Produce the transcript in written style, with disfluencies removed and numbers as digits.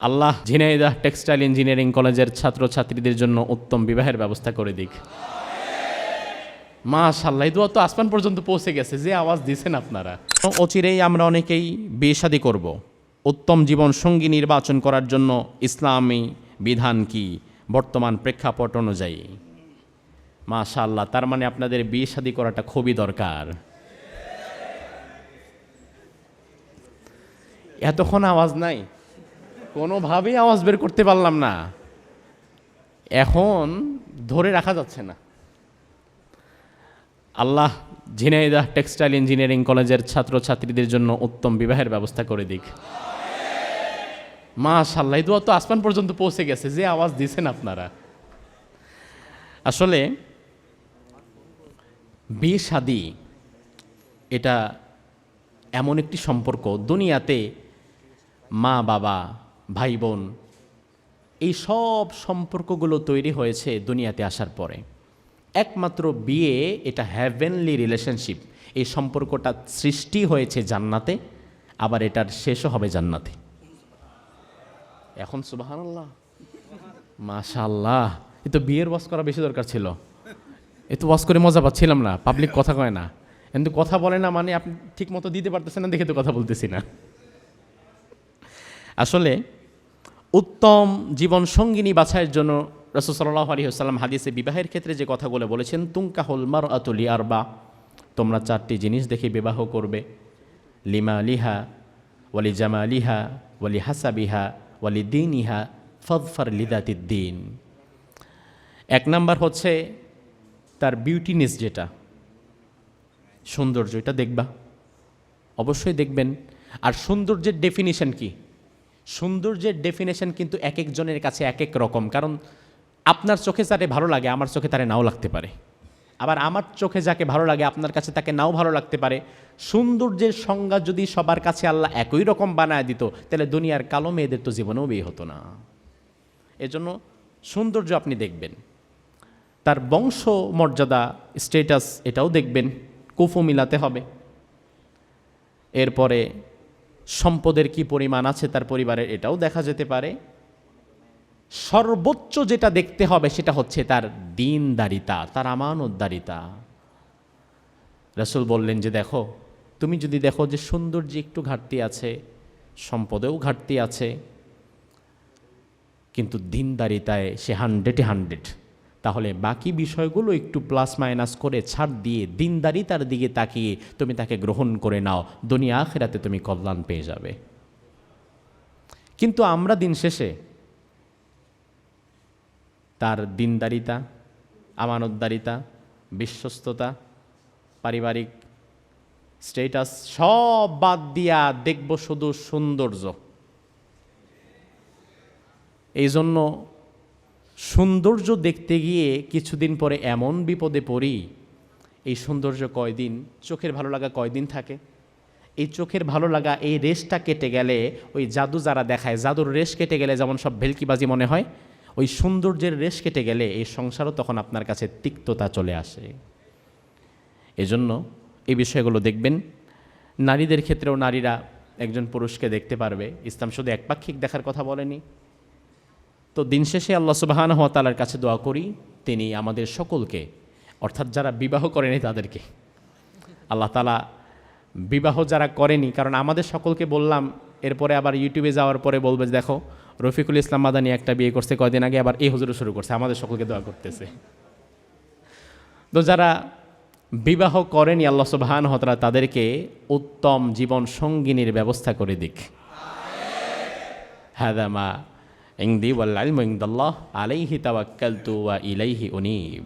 আল্লাহ Jhenaidah textile engineering কলেজের ছাত্রছাত্রীদের জন্য উত্তম বিবাহের ব্যবস্থা করে দিক। মাশাআল্লাহ, এই দোয়া তো আসমান পর্যন্ত পৌঁছে গেছে, যে আওয়াজ দিয়েছেন আপনারা। অচিরেই আমরা অনেকেই বিয়ে শাদী করব। উত্তম জীবন সঙ্গী নির্বাচন করার জন্য ইসলামী বিধান কি বর্তমান প্রেক্ষাপট অনুযায়ী? মাশাআল্লাহ, তার মানে আপনাদের বিয়ে শাদী করাটা খুবই দরকার। এতক্ষণ আওয়াজ নাই, কোনোভাবেই আওয়াজ বের করতে পারলাম না, এখন ধরে রাখা যাচ্ছে না। আল্লাহ ঝিনাইদহ টেক্সটাইল ইঞ্জিনিয়ারিং কলেজের ছাত্রছাত্রীদের জন্য উত্তম বিবাহের ব্যবস্থা করে দিক। মাশাআল্লাহ, এই দোয়া তো আসমান পর্যন্ত পৌঁছে গেছে, যে আওয়াজ দিয়েছেন আপনারা। আসলে বিয়ে শাদী এটা এমন একটি সম্পর্ক, দুনিয়াতে মা বাবা ভাই বোন এই সব সম্পর্কগুলো তৈরি হয়েছে দুনিয়াতে আসার পরে। একমাত্র বিয়ে এটা হ্যাভেনলি রিলেশনশিপ। এই সম্পর্কটা সৃষ্টি হয়েছে জান্নাতে, আবার এটার শেষও হবে জান্নাতে। এখন সুবহানাল্লাহ, মাশাআল্লাহ, এ তো বিয়ের ওয়াজ করা বেশি দরকার ছিল। এ তো ওয়াজ করে মজা পাচ্ছিলাম না, পাবলিক কথা কয় না, কিন্তু কথা বলে না মানে আপনি ঠিক মতো দিতে পারতেছেন না দেখে তো কথা বলতেছি না। আসলে উত্তম জীবন সঙ্গিনী বাছাইয়ের জন্য রাসূল সাল্লাল্লাহু আলাইহি ওয়াসাল্লাম হাদিসে বিবাহের ক্ষেত্রে যে কথাগুলো বলেছেন, তুনকাহুল মারআতু লিআরবা, তোমরা চারটি জিনিস দেখে বিবাহ করবে। লিমালিহা ওয়ালি জামালিহা ওয়ালি হাসাবিহা ওয়ালি দীনিহা ফাযফার লিযাতিদ্দীন। এক নাম্বার হচ্ছে তার বিউটিনেস, যেটা সৌন্দর্য, এটা দেখবা, অবশ্যই দেখবেন। আর সৌন্দর্যের ডেফিনিশন কি? সৌন্দর্যের ডেফিনেশন কিন্তু এক একজনের কাছে এক এক রকম। কারণ আপনার চোখে যারে ভালো লাগে আমার চোখে তারে নাও লাগতে পারে, আবার আমার চোখে যাকে ভালো লাগে আপনার কাছে তাকে নাও ভালো লাগতে পারে। সৌন্দর্যের সংজ্ঞা যদি সবার কাছে আল্লাহ একই রকম বানায় দিত, তাহলে দুনিয়ার কালো মেয়েদের তো জীবনেও বিয়ে হতো না। এজন্য সৌন্দর্য আপনি দেখবেন, তার বংশ মর্যাদা স্ট্যাটাস এটাও দেখবেন, কুফু মিলাতে হবে। এরপরে সম্পদের কি পরিমাণ আছে তার পরিবারের, এটাও দেখা যেতে পারে। সর্বোচ্চ যেটা দেখতে হবে সেটা হচ্ছে তার দীনদারিতা, তার আমানতদারিতা। রাসূল বললেন যে দেখো, তুমি যদি দেখো যে সৌন্দর্যে একটু ঘাটতি আছে, সম্পদেও ঘাটতি আছে, কিন্তু দীনদারিতায় সে 100-100, তাহলে বাকি বিষয়গুলো একটু প্লাস মাইনাস করে ছাড় দিয়ে দীনদারিতার দিকে তাকিয়ে তুমি তাকে গ্রহণ করে নাও, দুনিয়া আখিরাতে তুমি কল্যাণ পেয়ে যাবে। কিন্তু আমরা দিন শেষে তার দীনদারিতা, আমানতদারিতা, বিশ্বস্ততা, পারিবারিক স্ট্যাটাস সব বাদ দিয়া দেখব শুধু সৌন্দর্য। এই জন্য সৌন্দর্য দেখতে গিয়ে কিছুদিন পরে এমন বিপদে পড়ি, এই সৌন্দর্য কয়দিন, চোখের ভালো লাগা কয়দিন থাকে। এই চোখের ভালো লাগা, এই রেশটা কেটে গেলে, ওই জাদু যারা দেখায় জাদুর রেশ কেটে গেলে যেমন সব ভেলকিবাজি মনে হয়, ওই সৌন্দর্যের রেশ কেটে গেলে এই সংসারও তখন আপনার কাছে তিক্ততা চলে আসে। এজন্য এই বিষয়গুলো দেখবেন। নারীদের ক্ষেত্রেও নারীরা একজন পুরুষকে দেখতে পারবে, ইসলাম শুধু একপাক্ষিক দেখার কথা বলেনি। তো দিন শেষে আল্লাহ সুবহানাহু ওয়া তাআলার কাছে দোয়া করি, তিনি আমাদের সকলকে, অর্থাৎ যারা বিবাহ করেনি তাদেরকে, আল্লাহ তাআলা বিবাহ যারা করেনি, কারণ আমাদের সকলকে বললাম, এরপরে আবার ইউটিউবে যাওয়ার পরে বলবে যে দেখো রফিকুল ইসলাম মাদানী একটা বিয়ে করছে কয়দিন আগে, আবার এই হুজুরও শুরু করছে, আমাদের সকলকে দোয়া করতেছে। তো যারা বিবাহ করেনি আল্লাহ সুবহানাহু ওয়া তাআলা তাদেরকে উত্তম জীবন সঙ্গিনীর ব্যবস্থা করে দিক। হাযা মা ইনদি ওয়াল ইলমু ইনদাল্লাহ আলাইহি তাওয়াক্কালতু ওয়া ইলাইহি উনীব।